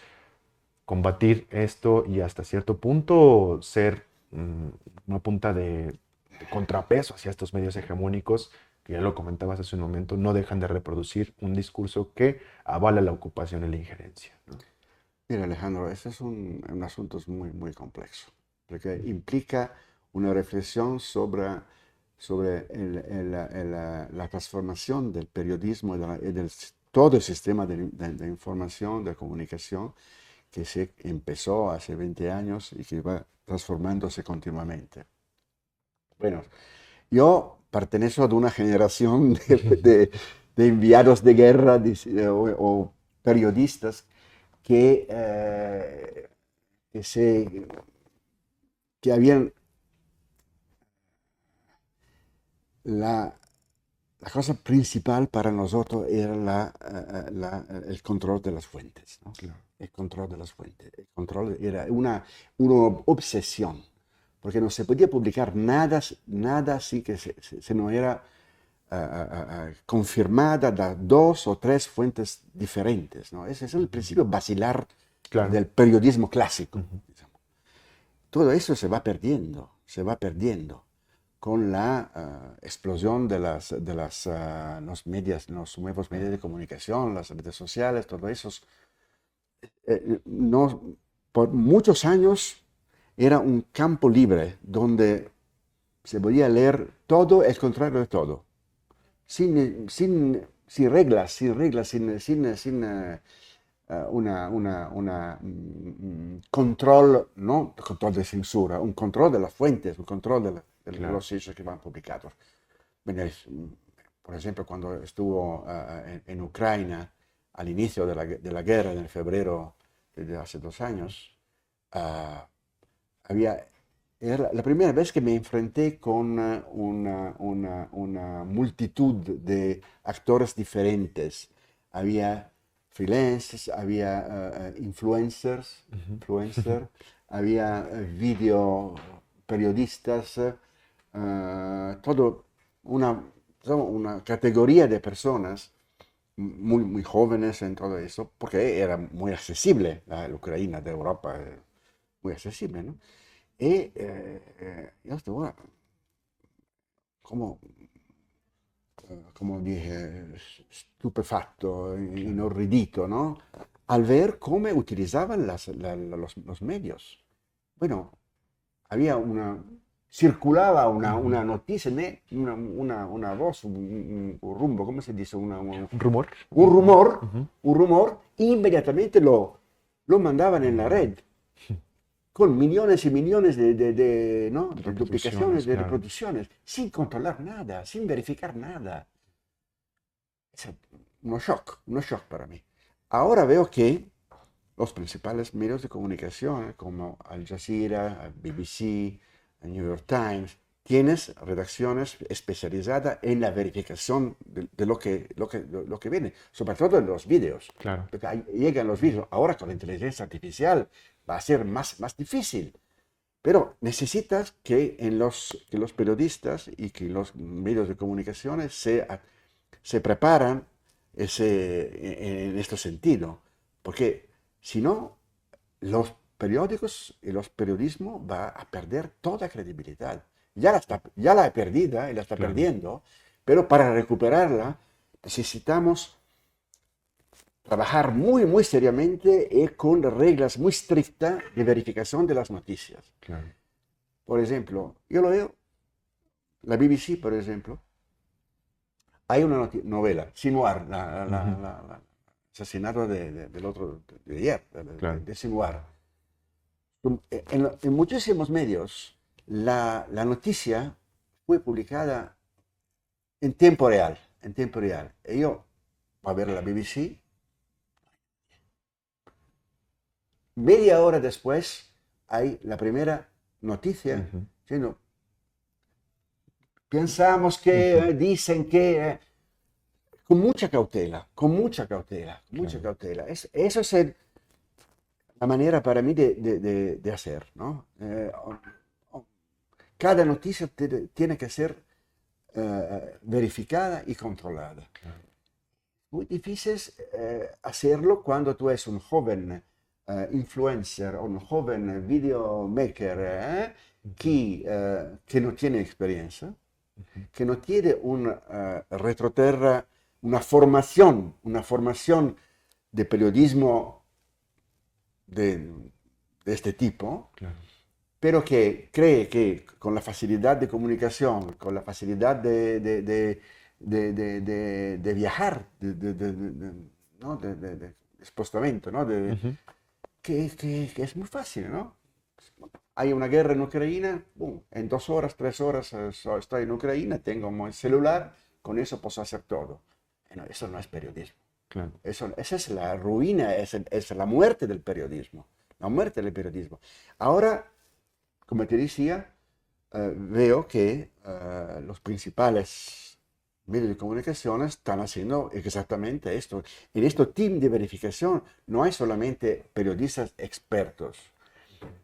combatir esto y hasta cierto punto ser una punta de contrapeso hacia estos medios hegemónicos que ya lo comentabas hace un momento, no dejan de reproducir un discurso que avala la ocupación y la injerencia, ¿no? Mira, Alejandro, ese es un asunto muy, muy complejo, porque implica una reflexión sobre la transformación del periodismo y todo el sistema de información, de comunicación, que se empezó hace 20 años y que va transformándose continuamente. Bueno, yo pertenezco a una generación de enviados de guerra o periodistas que, que, se, que habían la, la cosa principal para nosotros era el control de las fuentes, ¿no? Claro. El control de las fuentes. El control era una obsesión, porque no se podía publicar nada así que se no era confirmada de dos o tres fuentes diferentes, ¿no? Ese es el principio basilar Claro. del periodismo clásico. Ujú. Todo eso se va perdiendo con la explosión de los nuevos medios de comunicación, las redes sociales, todo eso. No, por muchos años era un campo libre donde se podía leer todo el contrario de todo, sin reglas, sin control, no control de censura, un control de las fuentes, un control de Claro. los hechos que van publicados. Bueno, por ejemplo, cuando estuvo en Ucrania al inicio de la guerra, en febrero de hace 2 años, ah, había, era la primera vez que me enfrenté con una multitud de actores diferentes. Había freelancers, había Ujú. había video periodistas, todo una, una categoría de personas muy, muy jóvenes en todo eso, porque era muy accesible, la Ucrania de Europa, muy accesible, ¿no? Y yo estuve como, como dije, stupefacto, Claro. inorridito, ¿no? Al ver cómo utilizaban los medios. Bueno, había circulaba una Ujú. noticia, una voz, un rumbo, ¿cómo se dice? ¿Un rumor? Un rumor, Ujú. un rumor, inmediatamente lo mandaban Lo en la red, mandaban. con millones y millones ¿no? de duplicaciones, Reproducciones, de claro. reproducciones, sin controlar nada, sin verificar nada. Es uno shock para mí. Ahora veo que los principales medios de comunicación, como Al Jazeera, BBC, el New York Times, tienes redacciones especializadas en la verificación de lo que viene, sobre todo en los vídeos. Claro. Porque ahí llegan los vídeos. Ahora con la inteligencia artificial va a ser más difícil. Pero necesitas que los periodistas y que los medios de comunicación se preparan en este sentido. Porque si no, los periódicos y los periodismos van a perder toda credibilidad. Ya la ha perdida y la está Claro. perdiendo, pero para recuperarla necesitamos trabajar muy, muy seriamente y con reglas muy estrictas de verificación de las noticias. Claro. Por ejemplo, yo lo veo, la BBC, por ejemplo, hay una novela, Sinwar, Ujú. asesinato del otro, de ayer, Claro. de Sinwar. En muchísimos medios, la noticia fue publicada en tiempo real, en tiempo real. Y yo, a ver la BBC, media hora después, hay la primera noticia, Ujú. diciendo, pensamos que, Ujú. dicen que, con mucha cautela, con mucha cautela, con mucha Claro. cautela. Eso es la manera para mí de hacer, ¿no? Cada noticia tiene que ser verificada y controlada. Claro. Muy difícil hacerlo cuando tú eres un joven influencer o un joven videomaker Ujú. que no tiene experiencia, Ujú. que no tiene un retroterra, una formación de periodismo de, de este tipo, Claro. pero que cree que con la facilidad de comunicación, con la facilidad de viajar, ¿no? de desplazamiento, ¿no? Ujú. Que es muy fácil, ¿no? Hay una guerra en Ucrania, boom, en 2 horas, 3 horas estoy en Ucrania, tengo mi celular, con eso puedo hacer todo. No, eso no es periodismo. Claro. Esa es la ruina, es la muerte del periodismo. La muerte del periodismo. Ahora, como te decía, veo que los principales medios de comunicación están haciendo exactamente esto. En este team de verificación no hay solamente periodistas expertos,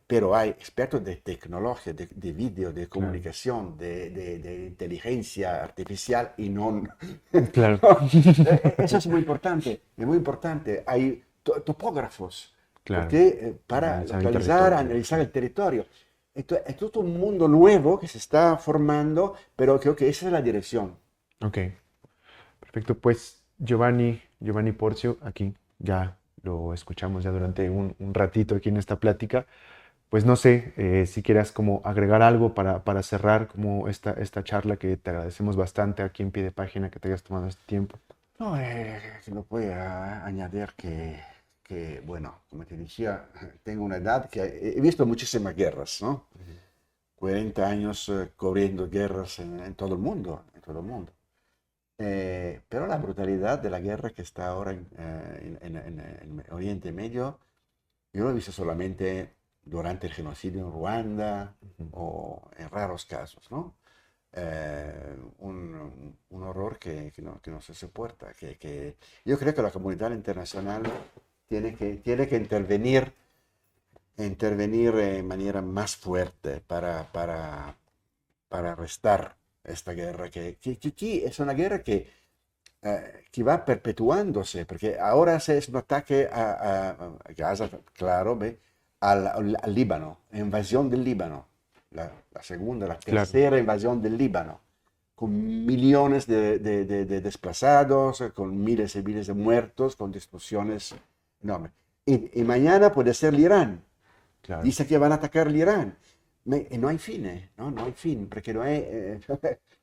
pero hay expertos de tecnología, de vídeo, de Claro. comunicación, de inteligencia artificial y no. Claro. Eso es muy importante, es muy importante. Hay topógrafos, Claro. porque Para para analizar el localizar, territorio. analizar el territorio. Entonces, es todo un mundo nuevo que se está formando, pero creo que esa es la dirección. Ok, perfecto. Pues Giovanni Porcio, aquí ya lo escuchamos ya durante un ratito aquí en esta plática. Pues no sé si quieras como agregar algo para cerrar como esta charla que te agradecemos bastante aquí en Pie de Página que te hayas tomado este tiempo. No, que no voy a añadir bueno, como te decía, tengo una edad que he visto muchísimas guerras, ¿no? 40 años cubriendo guerras en todo el mundo, en todo el mundo. Pero la brutalidad de la guerra que está ahora en Oriente Medio, yo lo he visto solamente durante el genocidio en Ruanda Ujú. o en raros casos, ¿no? Un horror que no se soporta, que yo creo que la comunidad internacional tiene que intervenir en manera más fuerte para arrestar esta guerra, que es una guerra que va perpetuándose, porque ahora es un ataque a Gaza, claro, ¿ve? Al Líbano, invasión del Líbano, la segunda, la Claro, tercera invasión del Líbano, con millones de desplazados, con miles y miles de muertos, con destrucciones enormes. Y mañana puede ser el Irán. claro. Dice que van a atacar el Irán. Y no hay fin, ¿no? No hay fin, porque no hay,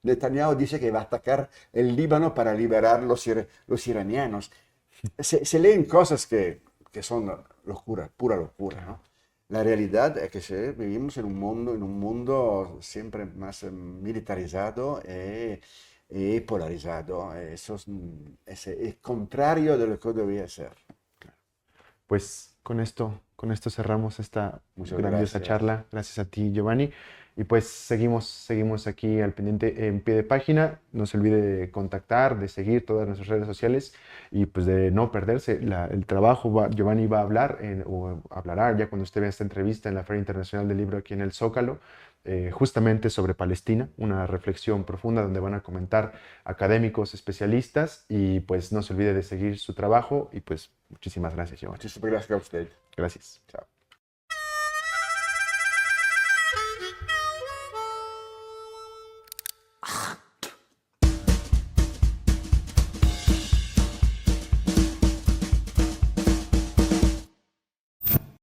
Netanyahu dice que va a atacar el Líbano para liberar los iranianos. Se leen cosas que son locura, pura locura, Claro. ¿no? La realidad es que vivimos en un mundo siempre más militarizado y polarizado. Eso es contrario de lo que debería ser. Pues con esto cerramos esta Muchas grandiosa gracias. charla. Gracias a ti, Giovanni. Y pues seguimos aquí al pendiente en pie de página. No se olvide de contactar, de seguir todas nuestras redes sociales y pues de no perderse el trabajo. Giovanni va a hablar o hablará ya cuando usted vea esta entrevista en la Feria Internacional del Libro aquí en el Zócalo, justamente sobre Palestina, una reflexión profunda donde van a comentar académicos, especialistas y pues no se olvide de seguir su trabajo y pues muchísimas gracias, Giovanni. Muchísimas gracias a usted. Gracias. Chao.